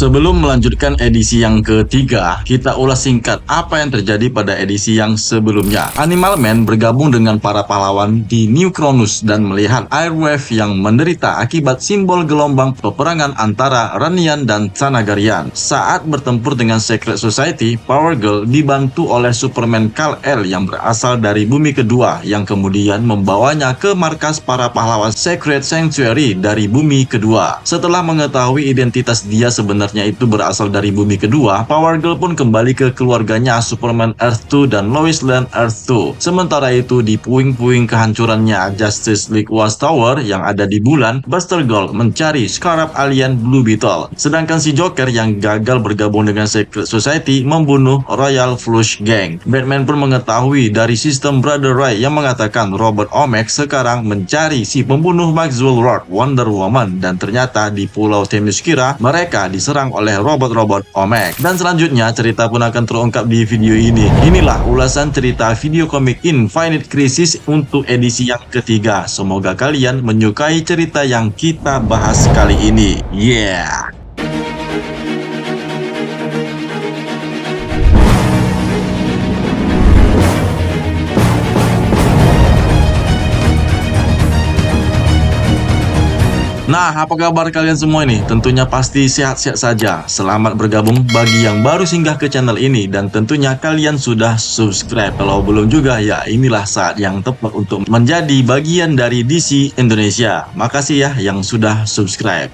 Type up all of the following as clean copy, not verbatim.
Sebelum melanjutkan edisi yang ketiga, kita ulas singkat apa yang terjadi pada edisi yang sebelumnya. Animal Man bergabung dengan para pahlawan di New Cronus dan melihat Airwave yang menderita akibat simbol gelombang peperangan antara Ranian dan Thanagarian. Saat bertempur dengan Secret Society, Power Girl dibantu oleh Superman Kal-El yang berasal dari bumi kedua yang kemudian membawanya ke markas para pahlawan Secret Sanctuary dari bumi kedua. Setelah mengetahui identitas dia sebenarnya itu berasal dari bumi kedua, Power Girl pun kembali ke keluarganya Superman Earth 2 dan Lois Lane Earth 2. Sementara itu di puing-puing kehancurannya Justice League Watchtower yang ada di bulan, Buster Gold mencari Scarab Alien Blue Beetle. Sedangkan si Joker yang gagal bergabung dengan Secret Society membunuh Royal Flush Gang. Batman pun mengetahui dari sistem Brother Ray yang mengatakan Robot Omek sekarang mencari si pembunuh Maxwell Lord Wonder Woman, dan ternyata di Pulau Themyscira mereka diserang oleh robot-robot Omek. Dan selanjutnya cerita pun akan terungkap di video ini. Inilah ulasan cerita video komik Infinite Crisis untuk edisi yang ketiga. Semoga kalian menyukai cerita yang kita bahas kali ini. Yeah! Nah, apa kabar kalian semua ini? Tentunya pasti sehat-sehat saja. Selamat bergabung bagi yang baru singgah ke channel ini, dan tentunya kalian sudah subscribe. Kalau belum juga, ya inilah saat yang tepat untuk menjadi bagian dari DC Indonesia. Makasih ya yang sudah subscribe.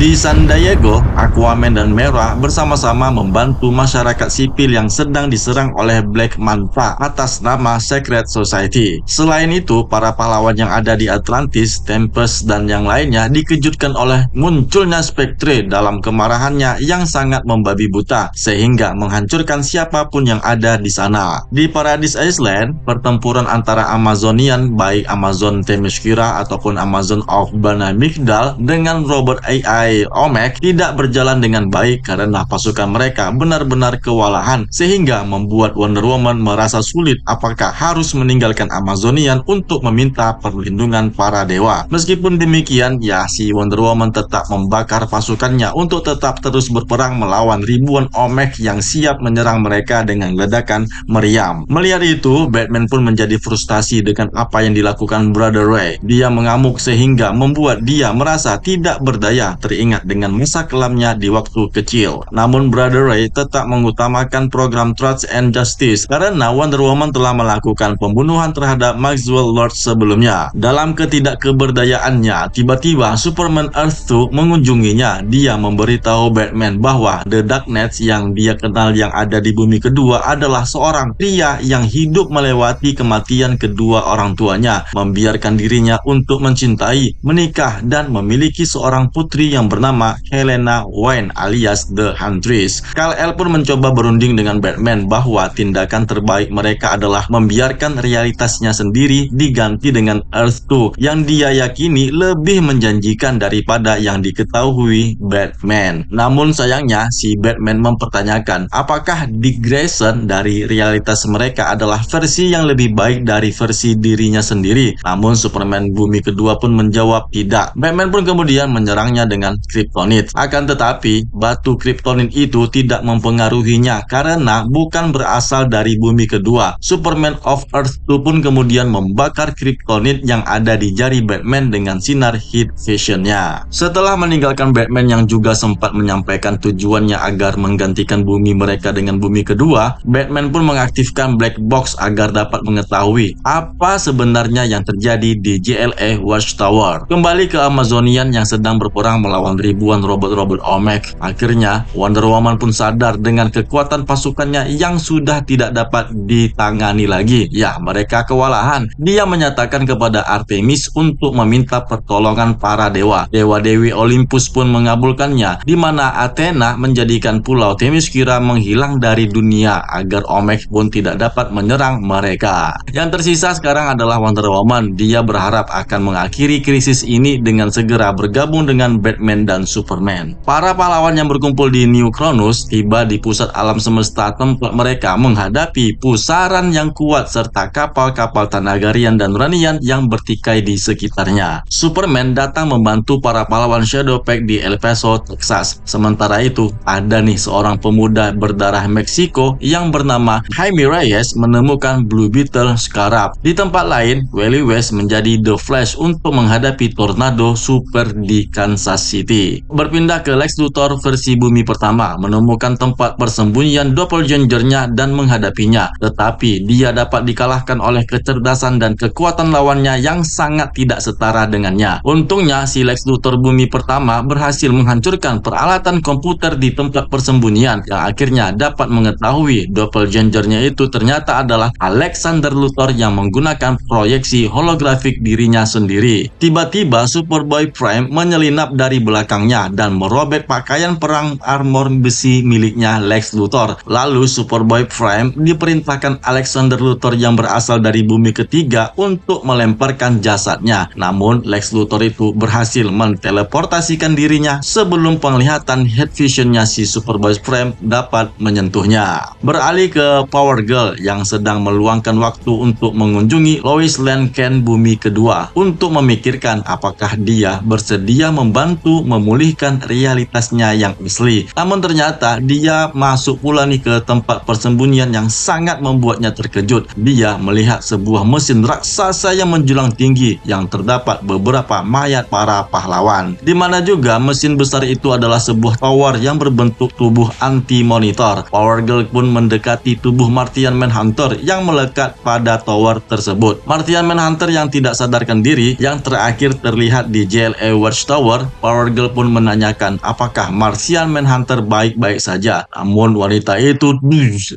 Di San Diego, Aquaman dan Mera bersama-sama membantu masyarakat sipil yang sedang diserang oleh Black Manta atas nama Secret Society. Selain itu, para pahlawan yang ada di Atlantis, Tempest, dan yang lainnya dikejutkan oleh munculnya Spectre dalam kemarahannya yang sangat membabi buta, sehingga menghancurkan siapapun yang ada di sana. Di Paradise Island, pertempuran antara Amazonian, baik Amazon Themyscira ataupun Amazon of Bana Migdal dengan robot AI Omek tidak berjalan dengan baik karena pasukan mereka benar-benar kewalahan, sehingga membuat Wonder Woman merasa sulit apakah harus meninggalkan Amazonian untuk meminta perlindungan para dewa. Meskipun demikian, ya si Wonder Woman tetap membakar pasukannya untuk tetap terus berperang melawan ribuan Omek yang siap menyerang mereka dengan ledakan meriam. Melihat itu, Batman pun menjadi frustasi dengan apa yang dilakukan Brother Ray. Dia mengamuk sehingga membuat dia merasa tidak berdaya, teringat dengan masa kelamnya di waktu kecil. Namun Brother Ray tetap mengutamakan program Truth and Justice karena Wonder Woman telah melakukan pembunuhan terhadap Maxwell Lord sebelumnya. Dalam ketidakkeberdayaannya, tiba-tiba Superman Earth 2 mengunjunginya. Dia memberitahu Batman bahwa The Darkness yang dia kenal yang ada di bumi kedua adalah seorang pria yang hidup melewati kematian kedua orang tuanya, membiarkan dirinya untuk mencintai, menikah, dan memiliki seorang putri yang bernama Helena Wayne alias The Huntress. Kal-El pun mencoba berunding dengan Batman bahwa tindakan terbaik mereka adalah membiarkan realitasnya sendiri diganti dengan Earth 2 yang dia yakini lebih menjanjikan daripada yang diketahui Batman. Namun sayangnya si Batman mempertanyakan apakah Dick Grayson dari realitas mereka adalah versi yang lebih baik dari versi dirinya sendiri. Namun Superman bumi kedua pun menjawab tidak. Batman pun kemudian menyerangnya dengan Kryptonite. Akan tetapi, batu Kryptonite itu tidak mempengaruhinya karena bukan berasal dari bumi kedua. Superman of Earth 2 pun kemudian membakar Kryptonite yang ada di jari Batman dengan sinar heat visionnya. Setelah meninggalkan Batman yang juga sempat menyampaikan tujuannya agar menggantikan bumi mereka dengan bumi kedua, Batman pun mengaktifkan Black Box agar dapat mengetahui apa sebenarnya yang terjadi di JLA Watchtower. Kembali ke Amazonian yang sedang berperang melawan ribuan robot-robot Omek. Akhirnya, Wonder Woman pun sadar dengan kekuatan pasukannya yang sudah tidak dapat ditangani lagi. Ya, mereka kewalahan. Dia menyatakan kepada Artemis untuk meminta pertolongan para dewa. Dewa-dewi Olympus pun mengabulkannya, di mana Athena menjadikan Pulau Themyscira menghilang dari dunia agar Omek pun tidak dapat menyerang mereka. Yang tersisa sekarang adalah Wonder Woman. Dia berharap akan mengakhiri krisis ini dengan segera bergabung dengan Batman Batman dan Superman. Para pahlawan yang berkumpul di New Cronus tiba di pusat alam semesta tempat mereka menghadapi pusaran yang kuat serta kapal-kapal Thanagarian dan Uranian yang bertikai di sekitarnya. Superman datang membantu para pahlawan Shadow Pact di El Paso, Texas. Sementara itu, ada nih seorang pemuda berdarah Meksiko yang bernama Jaime Reyes menemukan Blue Beetle Scarab. Di tempat lain, Wally West menjadi The Flash untuk menghadapi tornado super di Kansas City. Berpindah ke Lex Luthor versi bumi pertama, menemukan tempat persembunyian doppelgangernya dan menghadapinya. Tetapi dia dapat dikalahkan oleh kecerdasan dan kekuatan lawannya yang sangat tidak setara dengannya. Untungnya si Lex Luthor bumi pertama berhasil menghancurkan peralatan komputer di tempat persembunyian yang akhirnya dapat mengetahui doppelgangernya itu ternyata adalah Alexander Luthor yang menggunakan proyeksi holografik dirinya sendiri. Tiba-tiba Superboy Prime menyelinap dari belakangnya dan merobek pakaian perang armor besi miliknya Lex Luthor. Lalu Superboy Prime diperintahkan Alexander Luthor yang berasal dari bumi ketiga untuk melemparkan jasadnya. Namun Lex Luthor itu berhasil menteleportasikan dirinya sebelum penglihatan head visionnya si Superboy Prime dapat menyentuhnya. Beralih ke Power Girl yang sedang meluangkan waktu untuk mengunjungi Lois Lane Kent bumi kedua untuk memikirkan apakah dia bersedia membantu memulihkan realitasnya yang asli. Namun ternyata dia masuk pula nih ke tempat persembunyian yang sangat membuatnya terkejut. Dia melihat sebuah mesin raksasa yang menjulang tinggi yang terdapat beberapa mayat para pahlawan. Di mana juga mesin besar itu adalah sebuah tower yang berbentuk tubuh anti-monitor. Power Girl pun mendekati tubuh Martian Manhunter yang melekat pada tower tersebut. Martian Manhunter yang tidak sadarkan diri yang terakhir terlihat di JLA Watchtower. Power Girl pun menanyakan apakah Martian Manhunter baik-baik saja. Namun wanita itu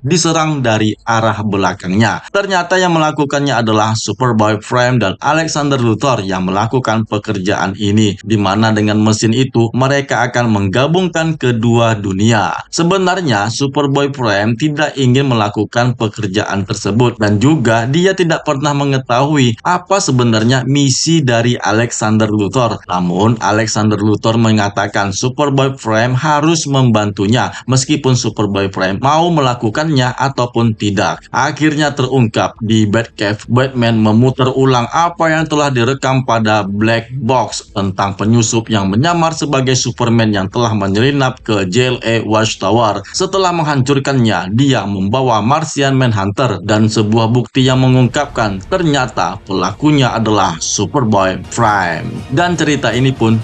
diserang dari arah belakangnya. Ternyata yang melakukannya adalah Superboy Prime dan Alexander Luthor yang melakukan pekerjaan ini, di mana dengan mesin itu mereka akan menggabungkan kedua dunia. Sebenarnya Superboy Prime tidak ingin melakukan pekerjaan tersebut dan juga dia tidak pernah mengetahui apa sebenarnya misi dari Alexander Luthor. Namun Alexander Luthor mengatakan Superboy Prime harus membantunya meskipun Superboy Prime mau melakukannya ataupun tidak. Akhirnya terungkap di Batcave, Batman memutar ulang apa yang telah direkam pada Black Box tentang penyusup yang menyamar sebagai Superman yang telah menyelinap ke JLA Watchtower. Setelah menghancurkannya, dia membawa Martian Manhunter dan sebuah bukti yang mengungkapkan ternyata pelakunya adalah Superboy Prime. Dan cerita ini pun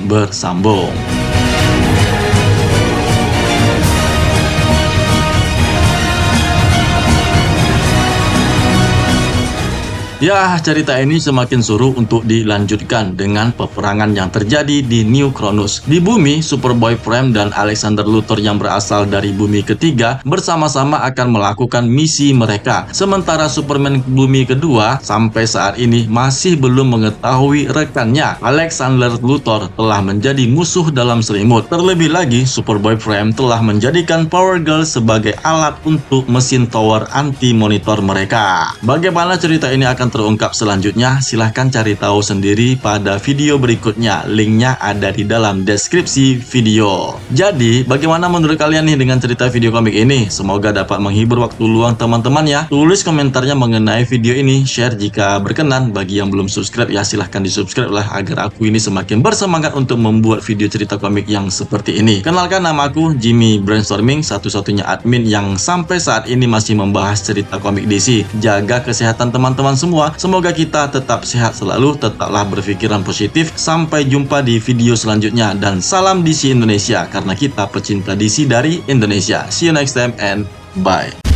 bersambung. Ya, cerita ini semakin seru untuk dilanjutkan dengan peperangan yang terjadi di New Cronus. Di bumi, Superboy Prime dan Alexander Luthor yang berasal dari bumi ketiga bersama-sama akan melakukan misi mereka. Sementara Superman bumi kedua sampai saat ini masih belum mengetahui rekannya Alexander Luthor telah menjadi musuh dalam selimut. Terlebih lagi, Superboy Prime telah menjadikan Power Girl sebagai alat untuk mesin tower anti-monitor mereka. Bagaimana cerita ini akan terungkap selanjutnya? Silahkan cari tahu sendiri pada video berikutnya. Linknya ada di dalam deskripsi video. Jadi, bagaimana menurut kalian nih dengan cerita video komik ini? Semoga dapat menghibur waktu luang teman-teman ya. Tulis komentarnya mengenai video ini, share jika berkenan. Bagi yang belum subscribe ya silahkan di subscribe lah agar aku ini semakin bersemangat untuk membuat video cerita komik yang seperti ini. Kenalkan, nama aku Jimmy Brainstorming, satu-satunya admin yang sampai saat ini masih membahas cerita komik DC. Jaga kesehatan teman-teman semua. Semoga kita tetap sehat selalu, tetaplah berpikiran positif. Sampai jumpa di video selanjutnya dan salam DC Indonesia karena kita pecinta DC dari Indonesia. See you next time and bye.